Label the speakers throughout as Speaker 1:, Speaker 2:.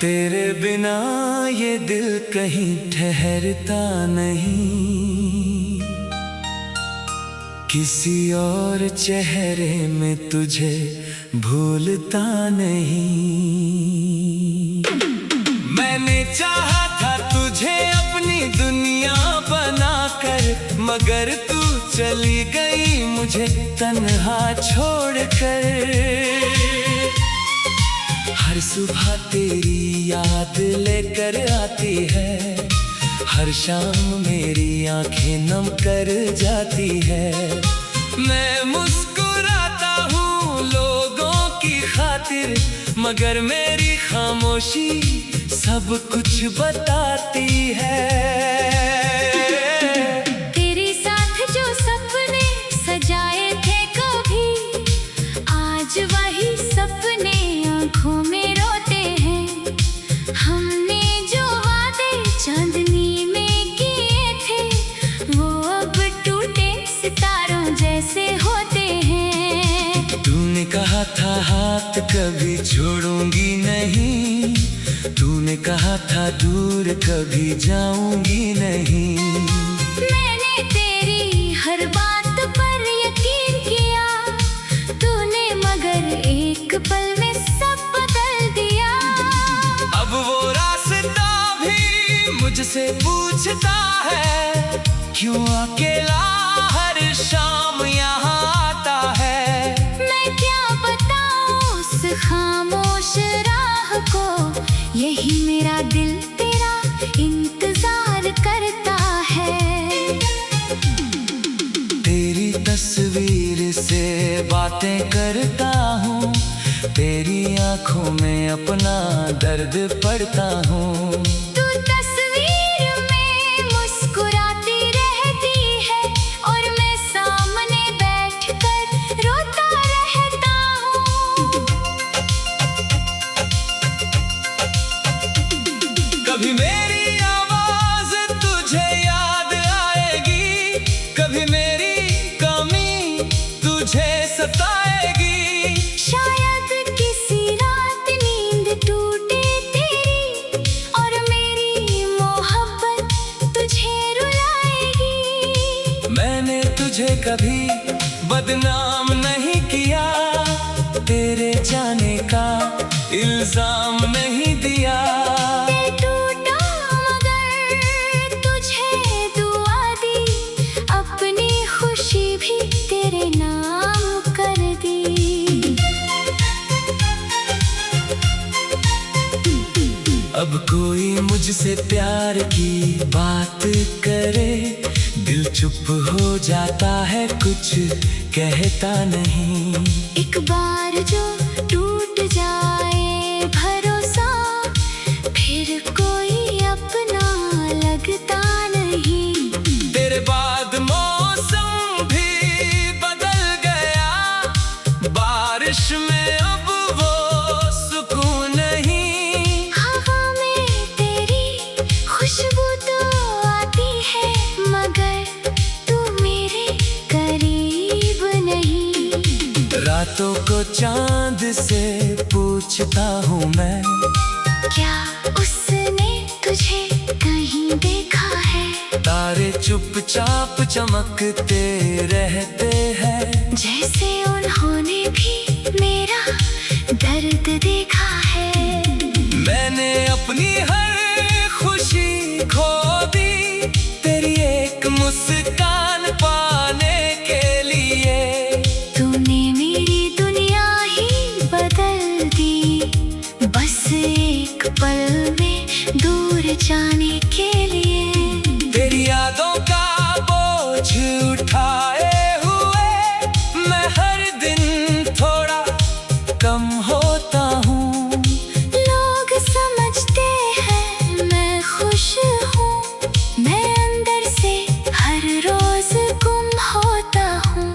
Speaker 1: तेरे बिना ये दिल कहीं ठहरता नहीं, किसी और चेहरे में तुझे भूलता नहीं। मैंने चाहा था तुझे अपनी दुनिया बनाकर, मगर तू चली गई मुझे तन्हा छोड़कर। हर सुबह तेरी याद लेकर आती है, हर शाम मेरी आंखें नम कर जाती है। मैं मुस्कुराता हूँ लोगों की खातिर, मगर मेरी खामोशी सब कुछ बताती है।
Speaker 2: तेरे साथ जो सपने सजाए थे कभी, आज वही सपने आँखों में रोते हैं। हमने जो वादे चांदनी में किए थे, वो अब टूटे सितारों जैसे होते हैं।
Speaker 1: तूने कहा था हाथ कभी छोड़ूंगी नहीं, तूने कहा था दूर कभी जाऊंगी नहीं।
Speaker 2: मैंने तेरी हर बात पर यकीन किया, तूने मगर एक पल में सब बदल दिया।
Speaker 1: अब वो रास्ता भी मुझसे पूछता है, क्यों अकेला हर शाम यहाँ आता है।
Speaker 2: मैं क्या बताऊं उस खामोश राह को, यही मेरा दिल तेरा इंतजार करता है।
Speaker 1: तेरी तस्वीर से बातें करता हूँ, तेरी आंखों में अपना दर्द पढ़ता हूँ।
Speaker 2: तू तस्वीर में मुस्कुराती रहती है, और मैं सामने बैठकर रोता रहता हूँ।
Speaker 1: कभी मेरी आवाज तुझे याद आएगी, कभी मेरी कमी तुझे सताएगी।
Speaker 2: शायद किसी रात नींद टूटे तेरी, और मेरी मोहब्बत तुझे रुलाएगी।
Speaker 1: मैंने तुझे कभी बदनाम नहीं किया, तेरे जाने का इल्जाम नहीं दिया।
Speaker 2: दिल टूटा मगर तुझे दुआ दी, अपनी खुशी भी तेरे नाम कर दी।
Speaker 1: अब कोई मुझसे प्यार की बात करे, दिल चुप हो जाता है, कुछ कहता नहीं।
Speaker 2: एक बार जो टूट जाए भरोसा, फिर कोई अपना लगता नहीं।
Speaker 1: तेरे बाद मौसम भी बदल गया, बारिश में अब वो सुकून नहीं।
Speaker 2: हवा में तेरी खुशबू तो आती है, मगर तू मेरे करीब नहीं।
Speaker 1: रातों को चांद से पूछता हूँ मैं,
Speaker 2: क्या उसने तुझे कहीं देखा है।
Speaker 1: तारे चुपचाप चमकते रहते हैं,
Speaker 2: जैसे उन्होंने भी मेरा दर्द देखा है।
Speaker 1: मैंने अपनी हर खुशी खो दी, तेरी एक मुस्कान पाने के लिए।
Speaker 2: तूने मेरी दुनिया ही बदल दी, बस एक पल में दूर जाने के लिए।
Speaker 1: तेरी यादों का बोझ उठाए हुए मैं हर दिन थोड़ा कम होता हूँ।
Speaker 2: लोग समझते हैं मैं खुश हूँ, मैं अंदर से हर रोज गुम होता हूँ।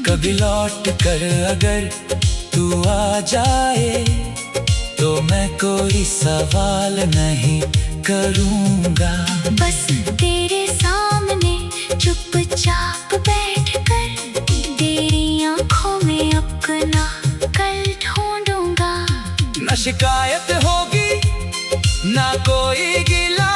Speaker 1: कभी लौट कर अगर तू आ जाए, तो मैं कोई सवाल नहीं करूँगा।
Speaker 2: बस तेरे सामने चुपचाप बैठकर, तेरी आंखों में अपना कल ढूंढूंगा।
Speaker 1: न शिकायत होगी ना कोई गिला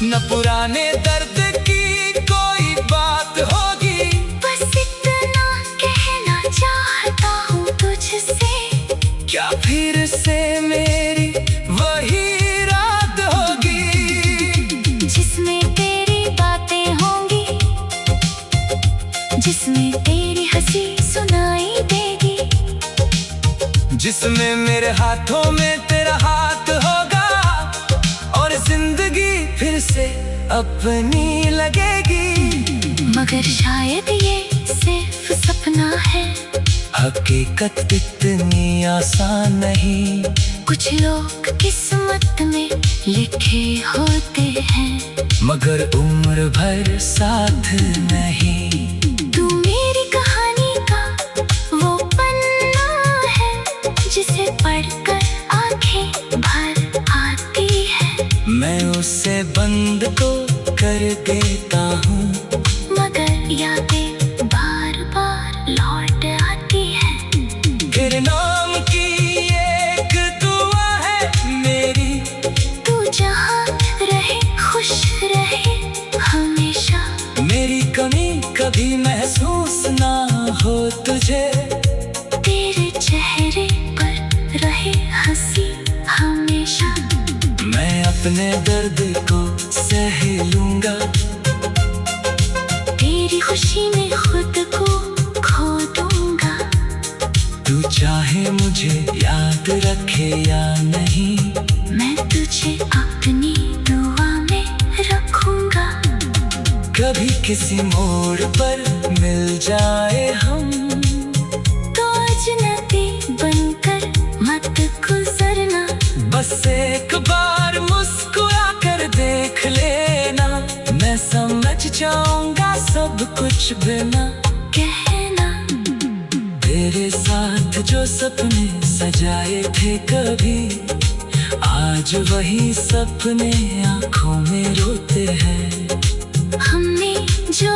Speaker 1: न पुराने दर्द की कोई बात होगी।
Speaker 2: बस इतना कहना चाहता हूँ तुझसे,
Speaker 1: क्या फिर से मेरी वही रात होगी
Speaker 2: जिसमें तेरी बातें होंगी, जिसमें तेरी हंसी सुनाई देगी,
Speaker 1: जिसमें मेरे हाथों में तेरा हाथ होगा और जिंदगी फिर से अपनी लगेगी।
Speaker 2: मगर शायद ये सिर्फ सपना है,
Speaker 1: हकीकत इतनी आसान नहीं।
Speaker 2: कुछ लोग किस्मत में लिखे होते हैं,
Speaker 1: मगर उम्र भर साथ नहीं।
Speaker 2: तू मेरी कहानी का वो पन्ना है जिसे पढ़कर आंखें भर आती है।
Speaker 1: मैं उसे बंद को कर देता हूँ,
Speaker 2: मगर यादें बार बार लौट आती है।
Speaker 1: तेरे नाम की एक दुआ है मेरी,
Speaker 2: तू जहाँ रहे खुश रहे हमेशा।
Speaker 1: मेरी कमी कभी महसूस ना हो तुझे।
Speaker 2: तेरे चेहरे पर रहे हंसी हमेशा।
Speaker 1: मैं अपने दर्द को सह लूंगा,
Speaker 2: तेरी खुशी में खुद को खो दूंगा।
Speaker 1: तू चाहे मुझे याद रखे या नहीं,
Speaker 2: मैं तुझे अपनी दुआ में रखूंगा।
Speaker 1: कभी किसी मोड़ पर मिल जाए हम,
Speaker 2: तो अजनबी बनकर मत गुजरना।
Speaker 1: बस एक बार मुस्कुरा कर देख लेना। मैं समझ जाऊंगा सब कुछ बिना
Speaker 2: कहना।
Speaker 1: तेरे साथ जो सपने सजाए थे कभी, आज वही सपने आंखों में रोते हैं।
Speaker 2: हमने जो